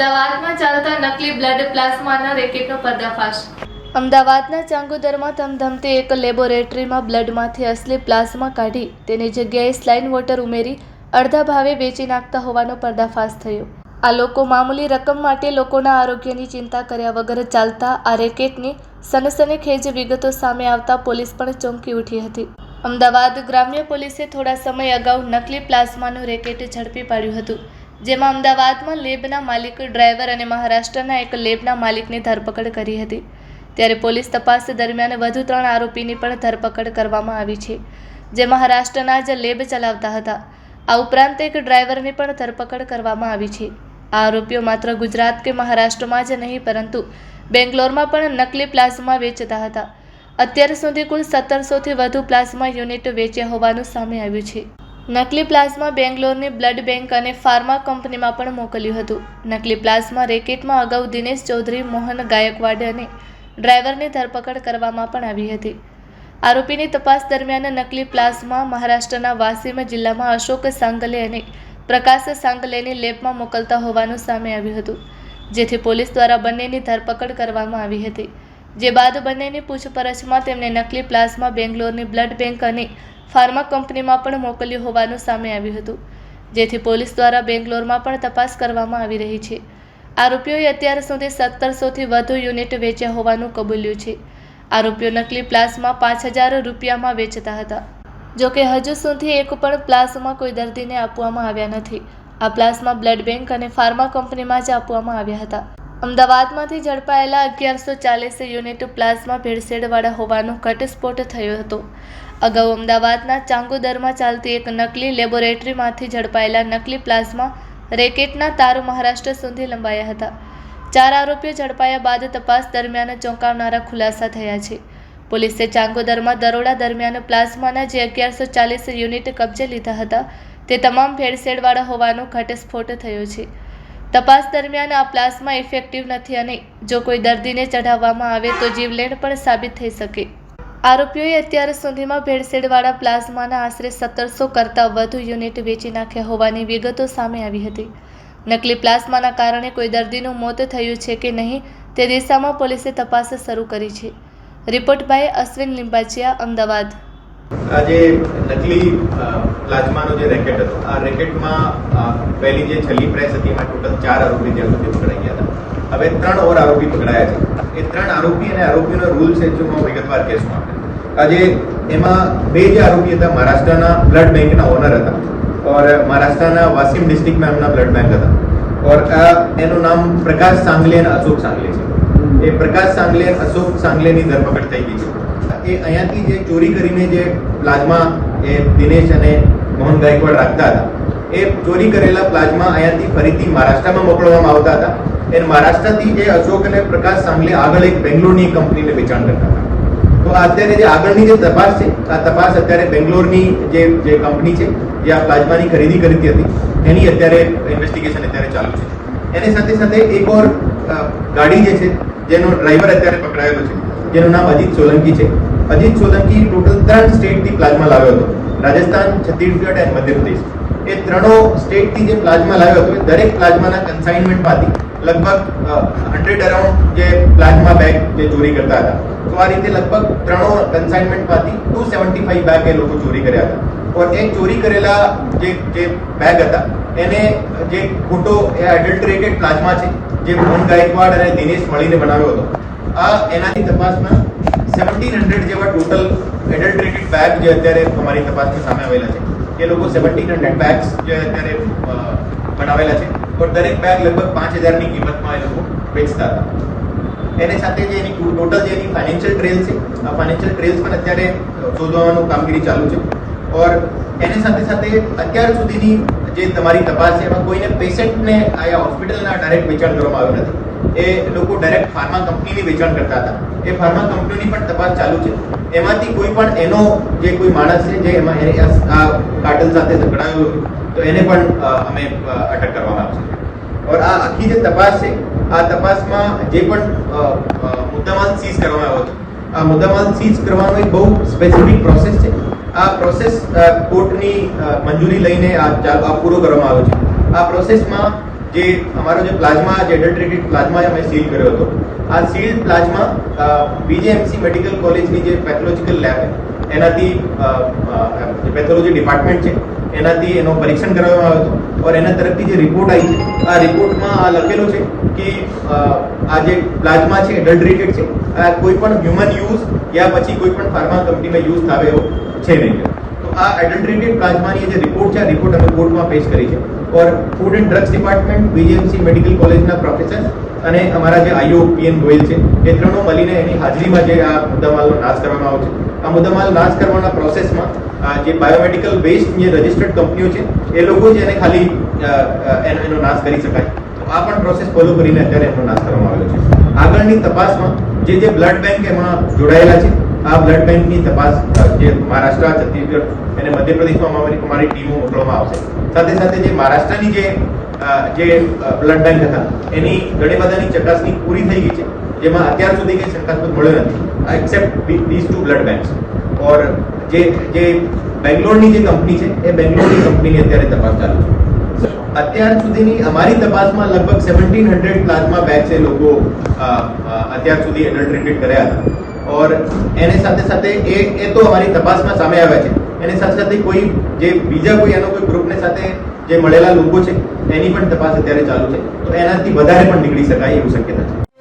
અમદાવાદમાં ચાલતા નકલી બ્લડ પ્લાઝમાના રેકેટનો પર્દાફાશ. અમદાવાદના ચાંગોદરમાં ધમધમતી એક લેબોરેટરીમાં બ્લડમાંથી અસલી પ્લાઝમા કાઢી તેની જગ્યાએ સ્લાઇન વોટર ઉમેરી અડધા ભાવે વેચી નાખતા હોવાનો પર્દાફાશ થયો. આ લોકો મામૂલી રકમ માટે લોકોના આરોગ્યની ચિંતા કર્યા વગર ચાલતા આ રેકેટની સનસનીખેજ વિગતો સામે આવતા પોલીસ પણ ચોંકી ઉઠી હતી. અમદાવાદ ગ્રામ્ય પોલીસે થોડા સમય અગાઉ નકલી પ્લાઝમાનું રેકેટ ઝડપી પાડ્યું હતું, જેમાં અમદાવાદમાં લેબના માલિક, ડ્રાઈવર અને મહારાષ્ટ્રના એક લેબના માલિકની ધરપકડ કરી હતી. ત્યારે પોલીસ તપાસ દરમિયાન વધુ 3 આરોપીની પણ ધરપકડ કરવામાં આવી છે, જે મહારાષ્ટ્રના જ લેબ ચલાવતા હતા. આ ઉપરાંત એક ડ્રાઈવરની પણ ધરપકડ કરવામાં આવી છે. આ આરોપીઓ માત્ર ગુજરાત કે મહારાષ્ટ્રમાં જ નહીં પરંતુ બેંગ્લોરમાં પણ નકલી પ્લાઝમા વેચતા હતા. અત્યાર સુધી કુલ 1700થી વધુ પ્લાઝમા યુનિટ વેચ્યા હોવાનું સામે આવ્યું છે. નકલી પ્લાઝમા બેંગ્લોરની બ્લડ બેંક અને ફાર્મા કંપનીમાં પણ મોકલ્યું હતું. નકલી પ્લાઝમા રેકેટમાં અગાઉ દિનેશ ચૌધરી, મોહન ગાયકવાડ અને ડ્રાઈવરની ધરપકડ કરવામાં પણ આવી હતી. આરોપીની તપાસ દરમિયાન નકલી પ્લાઝમા મહારાષ્ટ્રના વાસીમ જિલ્લામાં અશોક સાંગલે અને પ્રકાશ સાંગલેની લેબમાં મોકલતા હોવાનું સામે આવ્યું હતું, જેથી પોલીસ દ્વારા બંનેની ધરપકડ કરવામાં આવી હતી. જે બાદ બંનેની પૂછપરછમાં તેમણે નકલી પ્લાઝમા બેંગ્લોરની બ્લડ બેંક અને ફાર્મા કંપનીમાં પણ મોકલ્યું હોવાનું સામે આવ્યું હતું, જેથી પોલીસ દ્વારા બેંગ્લોરમાં પણ તપાસ કરવામાં આવી રહી છે. આરોપીઓએ અત્યાર સુધી 1700થી વધુ યુનિટ વેચ્યા હોવાનું કબૂલ્યું છે. આરોપીઓ નકલી પ્લાઝમા 5000 રૂપિયામાં વેચતા હતા. જોકે હજુ સુધી એક પણ પ્લાઝમા કોઈ દર્દીને આપવામાં આવ્યા નથી. આ પ્લાઝમા બ્લડ બેંક અને ફાર્મા કંપનીમાં જ આપવામાં આવ્યા હતા. અમદાવાદમાંથી ઝડપાયેલા 1140 યુનિટ પ્લાઝમા ભેળસેળવાળા હોવાનો ઘટસ્ફોટ થયો હતો. અગાઉ અમદાવાદના ચાંગોદરમાં ચાલતી એક નકલી લેબોરેટરીમાંથી ઝડપાયેલા નકલી પ્લાઝમા રેકેટના તાર મહારાષ્ટ્ર સુધી લંબાયા હતા. 4 આરોપીઓ ઝડપાયા બાદ તપાસ દરમિયાન ચોંકાવનારા ખુલાસા થયા છે. પોલીસે ચાંગોદરમાં દરોડા દરમિયાન પ્લાઝમાના જે 1140 યુનિટ કબજે લીધા હતા તે તમામ ભેળસેળવાળા હોવાનો ઘટસ્ફોટ થયો છે. તપાસ દરમિયાન આ પ્લાઝમા ઇફેક્ટિવ નથી અને જો કોઈ દર્દીને ચઢાવવામાં આવે તો જીવલેણ પણ સાબિત થઈ શકે. આરોપીઓએ અત્યાર સુધીમાં ભેળસેળવાળા પ્લાઝમાના આશરે 1700 કરતાં વધુ યુનિટ વેચી નાખ્યા હોવાની વિગતો સામે આવી હતી. નકલી પ્લાઝમાના કારણે કોઈ દર્દીનું મોત થયું છે કે નહીં તે દિશામાં પોલીસે તપાસ શરૂ કરી છે. Report by Ashwin Limbachiya, Ahmedabad. આજે નકલી પ્લાઝમાનો જે રેકેટ હતો, આ રેકેટમાં પહેલી જે છેલ્લી પ્રેસ હતી એમાં ટોટલ 4 આરોપી જ્યાં સુધી પકડાઈ ગયા હતા. હવે 3 ઓર આરોપી પકડાયા છે. એ 3 આરોપી અને આરોપીનો રૂલ છે જો હું વિગતવાર કહેશું આપણે. આજે એમાં 2 જે આરોપી હતા મહારાષ્ટ્રના બ્લડ બેંકના ઓનર હતા और महाराष्ट्र वासिम डिस्ट्रिक्ट में हमना ब्लड बैंक था और एनु नाम प्रकाश सांगले और अशोक सांगले है. ये प्रकाश सांगले और अशोक सांगले ની ધરપકડ થઈ ગઈ છે. એ અહીંયાથી જે ચોરી કરીને જે પ્લાઝમા એ દિનેશ અને મોહન ગાયકવાડ રાખતા હતા, એ ચોરી કરેલા પ્લાઝમા અહીંયાથી ફરીથી મહારાષ્ટ્રમાં મોકલવામાં આવતા હતા. એ મહારાષ્ટ્રથી જે અશોક અને પ્રકાશ સાંગલે આગળ એક બેંગ્લોરની કંપનીને વેચાણ કરતા હતા. તો અત્યારે જે આગળની જે તપાસ છે, આ તપાસ અત્યારે બેંગ્લોરની જે કંપની છે જે આ પ્લાઝમાની ખરીદી કરતી હતી એની અત્યારે ઇન્વેસ્ટિગેશન અત્યારે ચાલુ છે. એની સાથે સાથે એક ઓર ગાડી જે છે જેનો ડ્રાઈવર અત્યારે પકડાયેલો છે, જેનું નામ અજીત સોલંકી છે. અજીત સોલંકી ટોટલ 3 સ્ટેટથી પ્લાઝમા લાવ્યો હતો, રાજસ્થાન, છત્તીસગઢ અને મધ્યપ્રદેશ. એ 3 સ્ટેટથી જે પ્લાઝમા લાવ્યો હતો એ દરેક પ્લાઝમાના કન્સાઇનમેન્ટમાંથી લગભગ 100 અરાઉન્ડ જે પ્લાઝમા બેગ જે ચોરી કરતા હતા. તો આ રીતે લગભગ 3 કન્સાઇનમેન્ટમાંથી 275 બેગ એ લોકો ચોરી કર્યા હતા. और एक ચોરી કરેલા જે બેગ હતા એને જે ખોટો એ એડલ્ટરેટેડ પ્લાઝમા છે જે મોહન ગાયકવાડ અને દિનેશ મળીને બનાવ્યો હતો. આ એનાની તપાસમાં 1700 જેવા ટોટલ એડલ્ટરેટેડ બેગ જે અત્યારે અમારી તપાસમાં સામે આવેલા છે, એ લોકો 1700 બેગ્સ જે અત્યારે બનાવેલા છે और દરેક બેગ લગભગ 5000 ની કિંમતમાં એ લોકો વેચતા હતા. એની સાથે જે એની ટોટલ જે એની ફાઇનાન્શિયલ ટ્રેલ છે, આ ફાઇનાન્શિયલ ટ્રેલ્સ પણ અત્યારે શોધવાનું કામગીરી ચાલુ છે. और એની સાથે સાથે અત્યાર સુધીની જે તમારી તપાસ છે એમાં કોઈને પેશન્ટને આયા હોસ્પિટલના ડાયરેક્ટ વેચાણ કરવામાં આવ્યું નથી. એ લોકો ડાયરેક્ટ ફાર્મા કંપનીની વેચાણ કરતા હતા. એ ફાર્મા કંપનીની પણ તપાસ ચાલુ છે. એમાંથી કોઈ પણ એનો જે કોઈ માણસ છે જે એમાં આ કાર્ટલ સાથે સંકળાયેલો તો એને પણ અમે અટક કરવામાં આવશે. और આ આખી જે તપાસ છે, આ તપાસમાં જે પણ મુદ્દામાલ સીઝ કરવામાં આવ્યો હતો, આ મુદ્દામાલ સીઝ કરવાનો એક બહુ સ્પેસિફિક પ્રોસેસ છે. આ પ્રોસેસ કોર્ટની મંજૂરી લઈને આ પૂરો કરવામાં આવ્યો છે. આ પ્રોસેસમાં જે અમારો જે પ્લાઝમા જે એડલ્ટરેટેડ પ્લાઝમા અમે સીલ કર્યો હતો આ સીલ્ડ પ્લાઝમા બીજેએમસી મેડિકલ કોલેજની જે પેથોલોજીકલ લેબ છે એનાથી જે પેથોલોજી ડિપાર્ટમેન્ટ છે એનાથી એનો પરીક્ષણ કરવામાં આવ્યો હતો ઓર એના તરફથી જે રિપોર્ટ આવી છે આ રિપોર્ટમાં આ લખેલું છે કે આ જે પ્લાઝમા છે એડલ્ટરેટેડ છે આ કોઈ પણ હ્યુમન યુઝ યા પછી કોઈ પણ ફાર્મા કંપનીમાં યુઝ થાવે એવો છે નહીં તો આ એડલ્ટરેટેડ પ્લાઝમાની જે રિપોર્ટ છે આ રિપોર્ટ અમે કોર્ટમાં પેશ કરી છે or food and drugs department BJMC medical કોલેજના પ્રોફેસર અને અમારા જે આઈઓ પીએન ગોયલ છે એ ત્રણો મળીને એની હાજરીમાં જે આ મુદ્દામાલનો નાશ કરવામાં આવ્યો છે આ મુદ્દામાલ નાશ કરવાના પ્રોસેસમાં જે બાયોમેડિકલ વેસ્ટ જે રજિસ્ટર્ડ કંપનીઓ છે એ લોકો જ એને ખાલી એનો નાશ કરી શકાય તો આ પણ પ્રોસેસ ફોલો કરીને અત્યારે એનો નાશ કરવામાં આવ્યો છે આગળની તપાસમાં જે બ્લડ બેંક એમાં જોડાયેલા છે આ બ્લડ બેંકની તપાસ જે મહારાષ્ટ્ર છત્તીસગઢ અને મધ્યપ્રદેશમાં અમારી ટીમો મોકલવામાં આવશે સાથે સાથે જે મહારાષ્ટ્રની જે બ્લડ બેંક હતા એની ઘણી બધાની ચકાસણી પૂરી થઈ ગઈ છે જેમાં અત્યાર સુધી કંઈ શંકાસ્પદ મળ્યો નથી except these two blood banks or જે બેંગ્લોરની જે કંપની છે એ બેંગ્લોરની કંપનીની અત્યારે તપાસ ચાલુ છે અત્યાર સુધીની અમારી તપાસમાં લગભગ 1700 પ્લાઝમા બેગ્સ એ લોકો અત્યાર સુધી એડલ્ટરેટેડ કર્યા હતા ઓર એને સાથે સાથે એ તો અમારી તપાસમાં સામે આવ્યા છે એની સાથે સાથે કોઈ જે બીજા કોઈ એનો કોઈ ગ્રુપને સાથે જે મળેલા લોકો છે એની પણ તપાસ અત્યારે ચાલુ છે તો એનાથી વધારે પણ નીકળી શકાય એવું શક્યતા છે